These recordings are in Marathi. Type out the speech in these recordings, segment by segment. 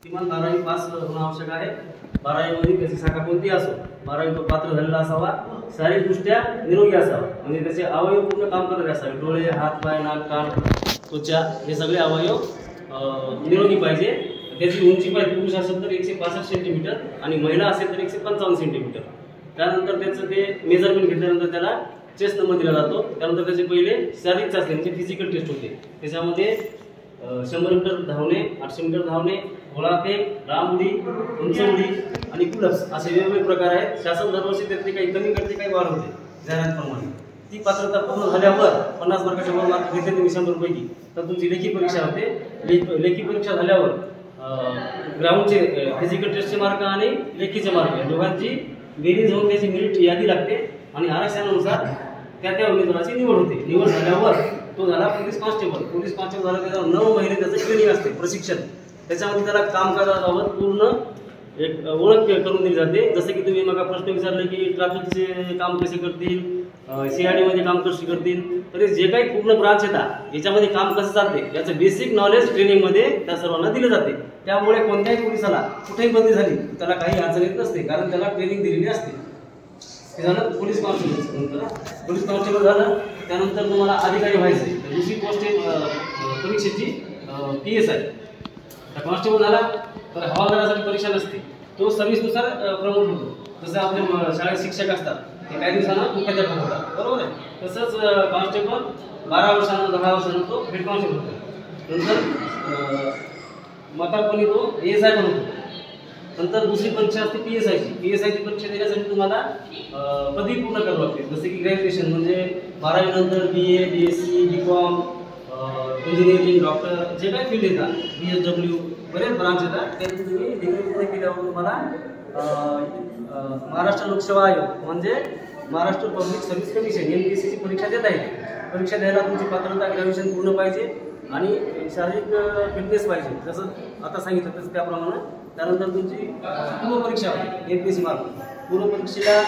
किमान 12वी पास होणं आवश्यक आहे। 12वीमध्ये त्याची शाखा कोणती असो, 12वी तो पात्र झालेला असावा, शारीरिकदृष्ट्या निरोगी असावा, म्हणजे त्याचे अवयव पूर्ण काम करणारे असावे। डोळे, हात, पाय, नाक, कान, त्वचा हे सगळे अवयव निरोगी पाहिजे। त्याची उंची पाहिजे, पुरुष असेल तर 165 सेंटीमीटर आणि महिला असेल तर 155 सेंटीमीटर। त्यानंतर त्याचं ते मेजरमेंट घेतल्यानंतर त्याला चेस्ट नंबर दिला जातो। त्यानंतर त्याचे पहिले शारीरिक चाचणी म्हणजे फिजिकल टेस्ट होते। त्याच्यामध्ये 100 मीटर धावणे, 800 मीटर धावणे, गोळाफेक, लांब उडी, उंच उडी आणि पुलअप्स असे वेगवेगळे प्रकार आहेत। शासन दरवर्षी त्यातले काही कमी करते, काही वाढवते जाहिरातीप्रमाणे। ती पात्रता पूर्ण झाल्यावर 50 मार्काचे वर मार्क घेतले तुम्ही 100 पैकी तर तुमची लेखी परीक्षा होते। लेखी परीक्षा झाल्यावर ग्राउंडचे फिजिकल टेस्टचे मार्क आणि लेखीचे मार्क दोघांची बेरीज होऊन त्याची मेरिट यादी लागते आणि आरक्षणानुसार त्या उमेदवाराची निवड होते। निवड झाल्यावर तो झाला पोलीस कॉन्स्टेबल। पोलीस कॉन्स्टेबल झाला त्याला 9 महिने त्याचं ट्रेनिंग असते, प्रशिक्षण। त्याच्यामध्ये त्याला कामकाजाबाबत पूर्ण एक ओळख करून दिली जाते। जसे की तुम्ही मग प्रश्न विचारले की ट्रॅफिकचे काम कसे करतील, सीआयडी मध्ये काम कसे करतील, तर जे काही पूर्ण ब्रांच येतात याच्यामध्ये काम कसं चालते याचं बेसिक नॉलेज ट्रेनिंग मध्ये त्या सर्वांना दिले जाते। त्यामुळे कोणत्याही पोलिसाला कुठेही बंदी झाली त्याला काही अडचण येत नसते, कारण त्याला ट्रेनिंग दिलेली असते। हे झालं पोलीस कॉन्स्टेबल। पोलीस कॉन्स्टेबल झालं त्यानंतर तुम्हाला अधिकारी व्हायचे। दुसरी पोस्ट परीक्षेची PSI। कॉन्स्टेबल झाला तर हवालदारासाठी परीक्षा नसते, तो सर्व्हिसनुसार प्रमोट होतो। जसं आपले शाळेत शिक्षक असतात ते काही दिवसांना मुख्याध्यापक होतात, बरोबर आहे। तसंच कॉन्स्टेबल 12 वर्षांना 10 वर्षांना तो हेड कॉन्स्टेबल होतो। नंतर म्हातारपणी तो ASI पण होतो। नंतर दुसरी परीक्षा असते PSI ची। PSI ची परीक्षा देण्यासाठी तुम्हाला पदवी पूर्ण करावी लागते, जसे की ग्रॅज्युएशन म्हणजे 12वी नंतर BA, BSc, BCom, engineering, doctor जे काही फील्ड येतात, BSW बरेच ब्रांच येतात। त्यातून तुम्ही डिग्री पूर्ण केल्यावर तुम्हाला महाराष्ट्र लोकसेवा आयोग म्हणजे Maharashtra public service commission MPSC ची परीक्षा देता येते। परीक्षा द्यायला तुमची पात्रता ग्रॅज्युएशन पूर्ण पाहिजे आणि शारीरिक फिटनेस पाहिजे, जसं आता सांगितलं तसं त्याप्रमाणे। त्यानंतर तुमची पूर्वपरीक्षा होते MPSC मार्फत। पूर्वपरीक्षेला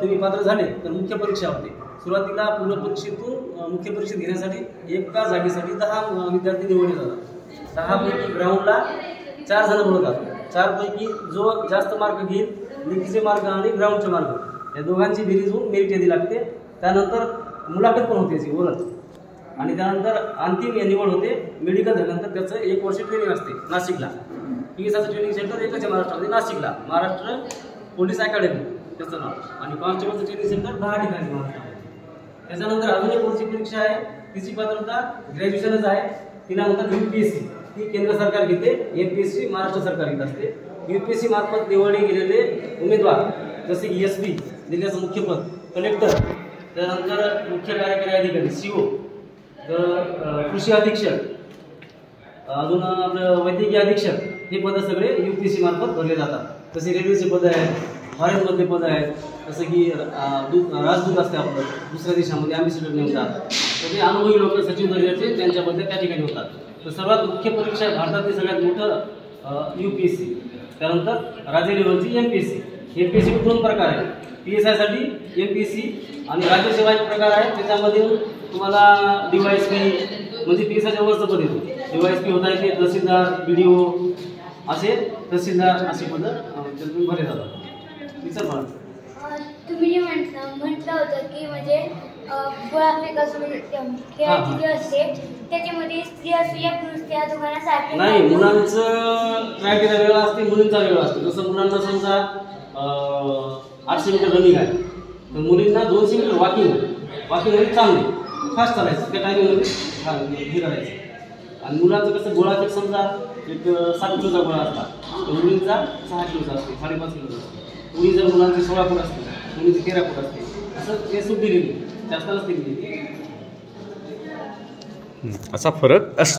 तुम्ही पात्र झाले तर मुख्य परीक्षा होते। सुरुवातीला पूर्वपरीक्षेतून मुख्य परीक्षेत घेण्यासाठी एका जागेसाठी 10 विद्यार्थी निवडले जातात। 10 पैकी ग्राउंडला 4 जण बोलतात। 4 पैकी जो जास्त मार्क घेईल, लेखीचे मार्क आणि ग्राउंडचे मार्क या दोघांची बेरीज होऊन मेरिट यादी लागते। त्यानंतर मुलाखत पण होते याची ओळख, आणि त्यानंतर अंतिम निवड होते। मेडिकल झाल्यानंतर त्याचं 1 वर्ष ट्रेनिंग असते नाशिकला। PSIचं ट्रेनिंग सेंटर एकच आहे महाराष्ट्रामध्ये, नाशिकला, महाराष्ट्र पोलीस अकॅडमी त्याचं नाव। आणि कॉन्स्टेबलचं ट्रेनिंग सेंटर 10 ठिकाणी महाराष्ट्रामध्ये। त्याच्यानंतर अजून एक पुढची परीक्षा आहे, तिची पात्रता ग्रॅज्युएशनच आहे। तिला म्हणतात UPSC। ती केंद्र सरकार घेते, MPSC महाराष्ट्र सरकार घेत असते। UPSC मार्फत निवडले गेलेले उमेदवार जसे की SP जिल्ह्याचं मुख्य पद, कलेक्टर, त्यानंतर मुख्य कार्यकारी अधिकारी CO, कृषी अधीक्षक, अजून आपलं वैद्यकीय अधीक्षक, हे पद सगळे UPSC मार्फत भरले जातात। तसे रेल्वेचे पद आहेत, फॉरेनमधले पद आहेत, जसं की राजदूत असते आपलं दुसऱ्या देशामध्ये अँबॅसेडर नेमतात, तर ते अनुभवी लोक सचिव दर्जाचे त्यांच्याबद्दल त्या ठिकाणी होतात। तर सर्वात मुख्य परीक्षा भारतातील सगळ्यात मोठं UPSC। त्यानंतर राज्य लेवलची MPSC। MPSC 2 प्रकार आहेत, PSI साठी MPSC आणि राज्यसेवा एक प्रकार आहे। त्याच्यामध्ये तुम्हाला DYSP म्हणजे PSIच्या वरचं पद येतो। DYSP होता येते तहसीलदार, BDO असे तहसीलदार असे पद तुम्ही भरले जातात। विचार मला तुम्ही जे म्हटलं होतं की म्हणजे गोळाफेक खेळाची जी असते त्याच्यामध्ये स्त्री असू या पुरुष त्या दोघांना सारखे नाही, मुलांचं क्रायटेरिया वेगळा असते, मुलींचा वेगळा असतो। जसं मुलांना समजा 800 मीटर रनिंग आहे तर मुलींना 200 मीटर वॉकिंग चांगली फास्ट चालायचं, त्या टायमिंगमध्ये हे करायचं। आणि मुलांचं कसं गोळाफेक समजा एक 7 किलोचा गोळा असता, तर मुलींचा 6 किलोचा असते, 5.5 किलोचा असते। मुली जर मुलांचे 16 फूट असते, मुलींची 13 फूट असते, असं ते सूट दिलेली, जास्त नसते। असा फरक असतो।